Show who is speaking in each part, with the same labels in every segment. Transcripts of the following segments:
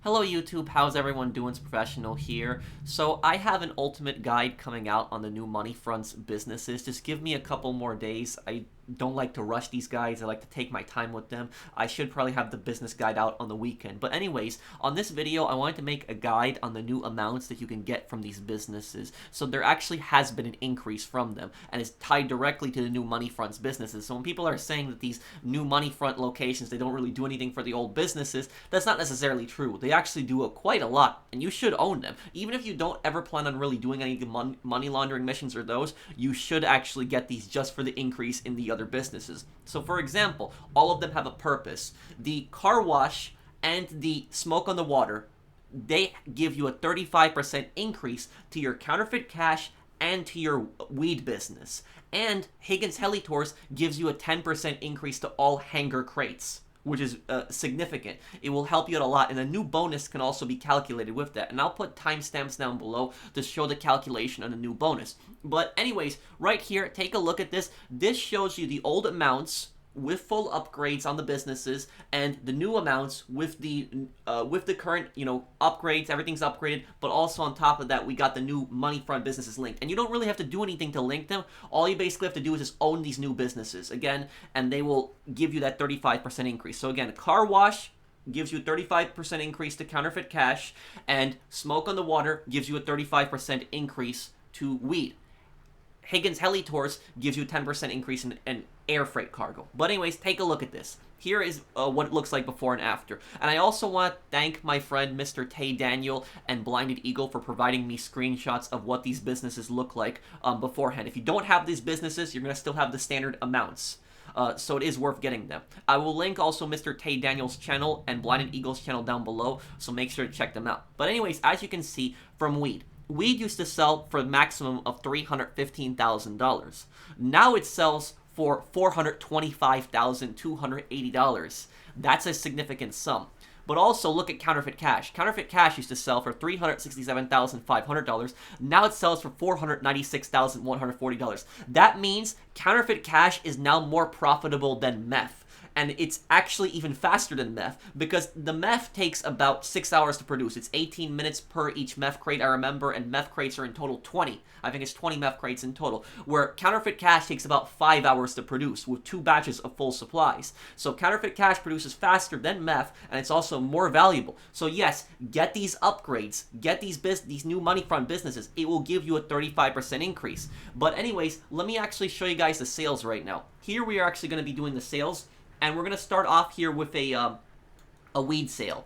Speaker 1: Hello YouTube, how's everyone doing? It's Professional here. So I have an ultimate guide coming out on the new money fronts businesses. Just give me a couple more days. I don't like to rush these guides. I like to take my time with them. I should probably have the business guide out on the weekend. But anyways, on this video, I wanted to make a guide on the new amounts that you can get from these businesses. So there actually has been an increase from them, and it's tied directly to the new money fronts businesses. So when people are saying that these new money front locations, they don't really do anything for the old businesses, that's not necessarily true. They actually do quite a lot, and you should own them. Even if you don't ever plan on really doing any money laundering missions or those, you should actually get these just for the increase in the other businesses. So for example, all of them have a purpose. The car wash and the smoke on the water, they give you a 35% increase to your counterfeit cash and to your weed business. And Higgins Heli Tours gives you a 10% increase to all Hangar crates, which is significant. It will help you out a lot, and a new bonus can also be calculated with that. And I'll put timestamps down below to show the calculation on a new bonus. But anyways, right here, take a look at this. This shows you the old amounts with full upgrades on the businesses, and the new amounts with the current, upgrades. Everything's upgraded, but also on top of that, we got the new money front businesses linked. And you don't really have to do anything to link them. All you basically have to do is just own these new businesses again, and they will give you that 35% increase. So again, car wash gives you a 35% increase to counterfeit cash, and smoke on the water gives you a 35% increase to weed. Higgins Heli Tours gives you a 10% increase in air freight cargo. But anyways, take a look at this. Here is what it looks like before and after. And I also want to thank my friend Mr. Tay Daniel and Blinded Eagle for providing me screenshots of what these businesses look like beforehand. If you don't have these businesses, you're going to still have the standard amounts. So it is worth getting them. I will link also Mr. Tay Daniel's channel and Blinded Eagle's channel down below, so make sure to check them out. But anyways, as you can see from weed used to sell for a maximum of $315,000. Now it sells for $425,280. That's a significant sum. But also look at counterfeit cash. Counterfeit cash used to sell for $367,500. Now it sells for $496,140. That means counterfeit cash is now more profitable than meth. And it's actually even faster than meth, because the meth takes about 6 hours to produce. It's 18 minutes per each meth crate, I remember, and meth crates are in total 20. I think it's 20 meth crates in total, where counterfeit cash takes about 5 hours to produce with 2 batches of full supplies. So counterfeit cash produces faster than meth, and it's also more valuable. So yes, get these upgrades, get these new money front businesses. It will give you a 35% increase. But anyways, let me actually show you guys the sales right now. Here we are actually going to be doing the sales. And we're going to start off here with a weed sale.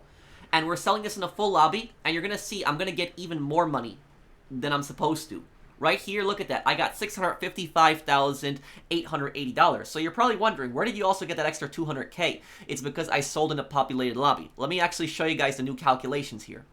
Speaker 1: And we're selling this in a full lobby. And you're going to see I'm going to get even more money than I'm supposed to. Right here, look at that. I got $655,880. So you're probably wondering, where did you also get that extra $200K? It's because I sold in a populated lobby. Let me actually show you guys the new calculations here.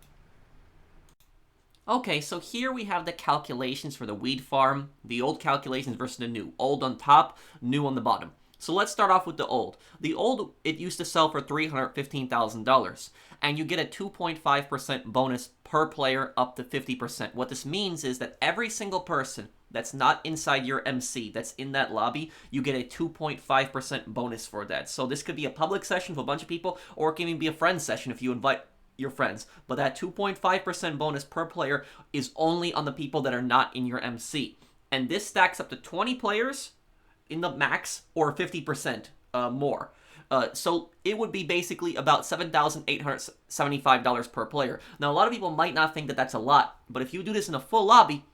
Speaker 1: Okay, so here we have the calculations for the weed farm. The old calculations versus the new. Old on top, new on the bottom. So let's start off with the old. The old, it used to sell for $315,000, and you get a 2.5% bonus per player up to 50%. What this means is that every single person that's not inside your MC, that's in that lobby, you get a 2.5% bonus for that. So this could be a public session for a bunch of people, or it can even be a friend session if you invite your friends. But that 2.5% bonus per player is only on the people that are not in your MC. And this stacks up to 20 players in the max, or 50% more. So it would be basically about $7,875 per player. Now, a lot of people might not think that that's a lot, but if you do this in a full lobby,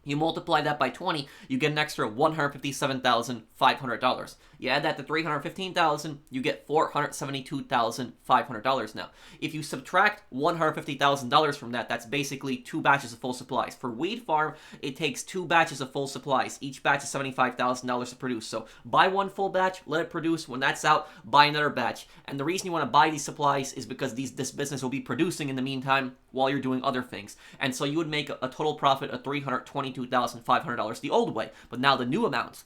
Speaker 1: you multiply that by 20, you get an extra $157,500. You add that to $315,000, you get $472,500 now. If you subtract $150,000 from that, that's basically 2 batches of full supplies. For Weed Farm, it takes 2 batches of full supplies. Each batch is $75,000 to produce. So buy one full batch, let it produce. When that's out, buy another batch. And the reason you want to buy these supplies is because this business will be producing in the meantime while you're doing other things. And so you would make a total profit of $322,500 the old way. But now the new amounts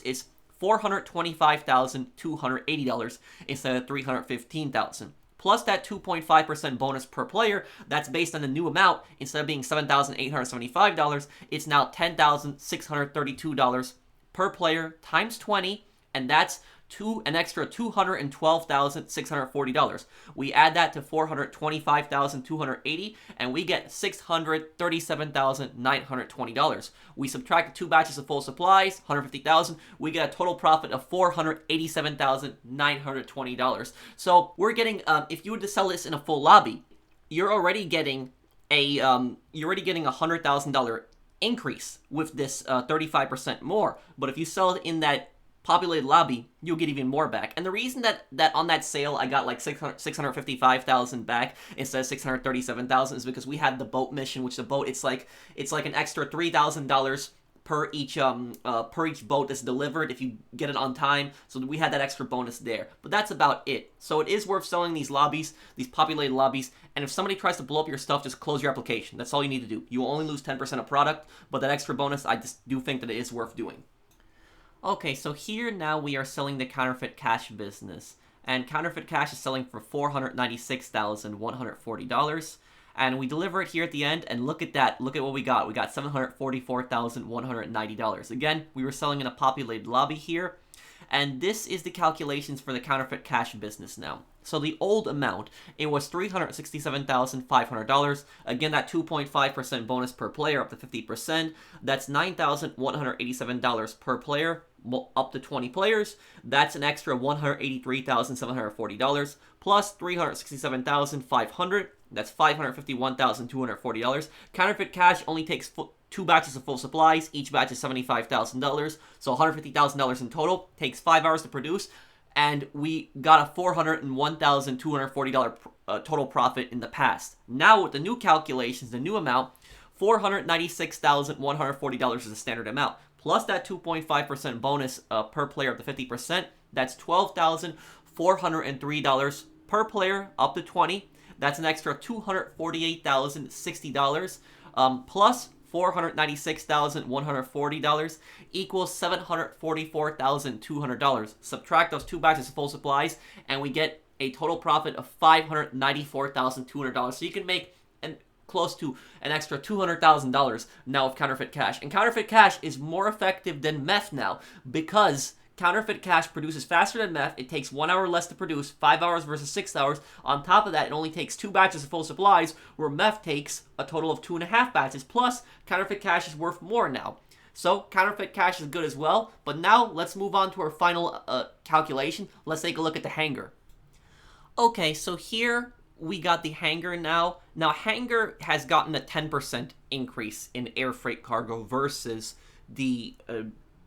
Speaker 1: is $425,280 instead of $315,000. Plus that 2.5% bonus per player, that's based on the new amount. Instead of being $7,875, it's now $10,632 per player times 20, and that's an extra $212,640. We add that to $425,280, and we get $637,920. We subtract the 2 batches of full supplies, $150,000. We get a total profit of $487,920. So we're getting, if you were to sell this in a full lobby, you're already getting $100,000 increase with this 35% more. But if you sell it in that populated lobby, you'll get even more back. And the reason that on that sale I got like 655,000 back instead of 637,000 is because we had the boat mission, which the boat it's like an extra $3,000 per each boat that's delivered if you get it on time. So we had that extra bonus there. But that's about it. So it is worth selling these lobbies, these populated lobbies. And if somebody tries to blow up your stuff, just close your application. That's all you need to do. You will only lose 10% of product, but that extra bonus, I just do think that it is worth doing. Okay, so here now we are selling the Counterfeit Cash business. And Counterfeit Cash is selling for $496,140. And we deliver it here at the end, and look at that. Look at what we got. We got $744,190. Again, we were selling in a populated lobby here. And this is the calculations for the Counterfeit Cash business now. So the old amount, it was $367,500. Again, that 2.5% bonus per player up to 50%. That's $9,187 per player up to 20 players. That's an extra $183,740 plus $367,500. That's $551,240. Counterfeit Cash only takes 2 batches of full supplies. Each batch is $75,000. So $150,000 in total. Takes 5 hours to produce. And we got a $401,240 total profit in the past. Now with the new calculations, the new amount, $496,140 is the standard amount. Plus that 2.5% bonus per player up to 50%. That's $12,403 per player up to 20. That's an extra $248,060 plus $496,140 equals $744,200. Subtract those 2 batches of full supplies, and we get a total profit of $594,200. So you can make close to an extra $200,000 now with Counterfeit Cash. And Counterfeit Cash is more effective than meth now because Counterfeit Cash produces faster than meth. It takes 1 hour less to produce, 5 hours versus 6 hours. On top of that, it only takes 2 batches of full supplies, where meth takes a total of 2.5 batches. Plus, Counterfeit Cash is worth more now. So, Counterfeit Cash is good as well. But now, let's move on to our final calculation. Let's take a look at the Hangar. Okay, so here we got the Hangar now. Now, Hangar has gotten a 10% increase in air freight cargo versus the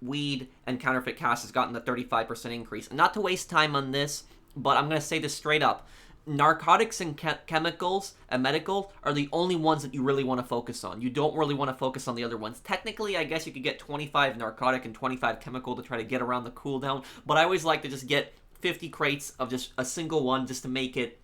Speaker 1: weed, and Counterfeit Cash has gotten a 35% increase. And not to waste time on this, but I'm going to say this straight up. Narcotics and chemicals and medical are the only ones that you really want to focus on. You don't really want to focus on the other ones. Technically, I guess you could get 25 narcotic and 25 chemical to try to get around the cooldown, but I always like to just get 50 crates of just a single one just to make it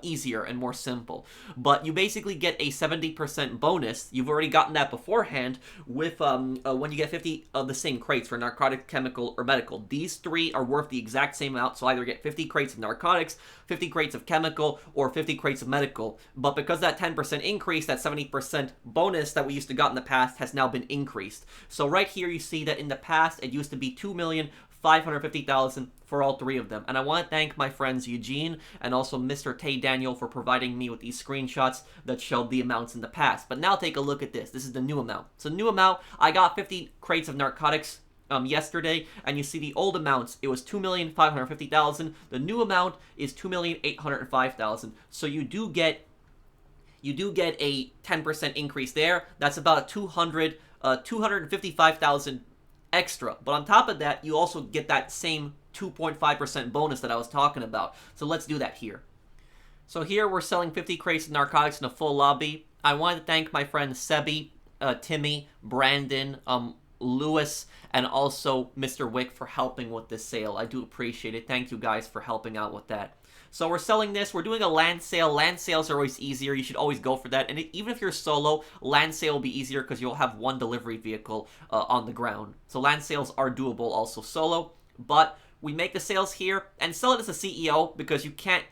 Speaker 1: easier and more simple. But you basically get a 70% bonus. You've already gotten that beforehand with when you get 50 of the same crates for narcotic, chemical, or medical. These 3 are worth the exact same amount, so either get 50 crates of narcotics, 50 crates of chemical, or 50 crates of medical. But because that 10% increase, that 70% bonus that we used to got in the past has now been increased. So right here you see that in the past it used to be $2,550,000 for all 3 of them. And I want to thank my friends Eugene and also Mr. Tay Daniel for providing me with these screenshots that showed the amounts in the past. But now take a look at this. This is the new amount. So new amount, I got 50 crates of narcotics yesterday, and you see the old amounts, it was $2,550,000. The new amount is $2,805,000. So you do get a 10% increase there. That's about a $255,000 extra. But on top of that, you also get that same 2.5% bonus that I was talking about. So let's do that here. So here we're selling 50 crates of narcotics in a full lobby. I want to thank my friends Sebi, Timmy, Brandon, Lewis, and also Mr. Wick for helping with this sale. I do appreciate it. Thank you guys for helping out with that. So we're selling this. We're doing a land sale. Land sales are always easier. You should always go for that. And even if you're solo, land sale will be easier because you'll have one delivery vehicle on the ground. So land sales are doable also solo. But we make the sales here and sell it as a CEO because you can't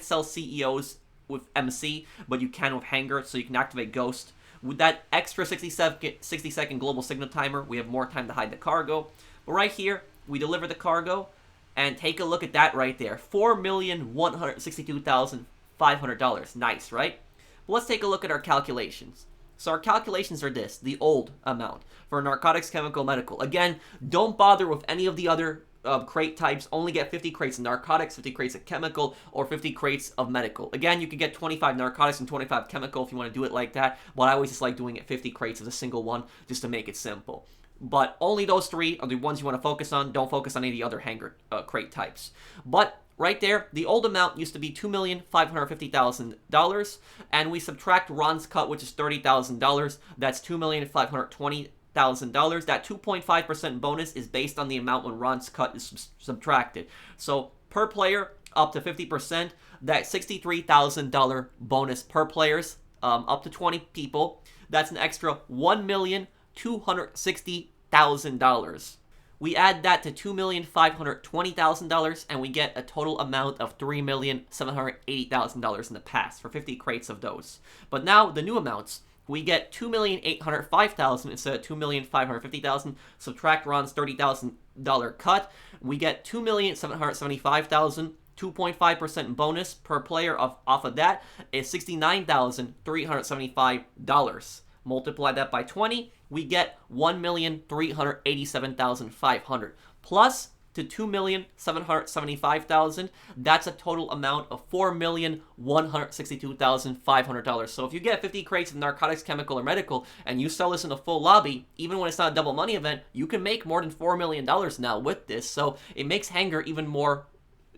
Speaker 1: sell CEOs with MC, but you can with Hangar, so you can activate Ghost. With that extra 60-second global signal timer, we have more time to hide the cargo. But right here, we deliver the cargo. And take a look at that right there. $4,162,500. Nice, right? But let's take a look at our calculations. So our calculations are this, the old amount for narcotics, chemical, medical. Again, don't bother with any of the other crate types. Only get 50 crates of narcotics, 50 crates of chemical, or 50 crates of medical. Again, you could get 25 narcotics and 25 chemical if you want to do it like that, but I always just like doing it 50 crates of a single one just to make it simple. But only those three are the ones you want to focus on. Don't focus on any of the other Hangar crate types. But right there, the old amount used to be $2,550,000, and we subtract Ron's cut, which is $30,000. That's $2,520,000. That 2.5% bonus is based on the amount when Ron's cut is subtracted. So per player, up to 50%, that $63,000 bonus per players, up to 20 people. That's an extra $1,260,000. We add that to $2,520,000, and we get a total amount of $3,780,000 in the past for 50 crates of those. But now the new amounts, we get $2,805,000 instead of $2,550,000. Subtract Ron's $30,000 cut, we get $2,775,000. 2.5% bonus per player off of that is $69,375. Multiply that by 20, we get $1,387,500. Plus to $2,775,000, that's a total amount of $4,162,500. So if you get 50 crates of narcotics, chemical, or medical, and you sell this in a full lobby, even when it's not a double money event, you can make more than $4 million now with this. So it makes Hangar even more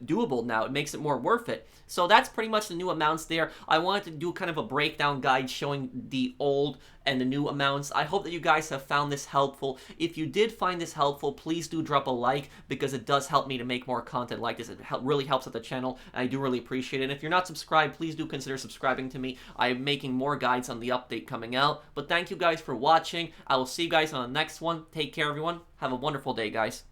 Speaker 1: doable now. It makes it more worth it. So that's pretty much the new amounts there. I wanted to do kind of a breakdown guide showing the old and the new amounts. I hope that you guys have found this helpful. If you did find this helpful, please do drop a like, because it does help me to make more content like this. It really helps out the channel, and I do really appreciate it. And if you're not subscribed, please do consider subscribing to me. I'm making more guides on the update coming out. But thank you guys for watching. I will see you guys on the next one. Take care, everyone. Have a wonderful day, guys.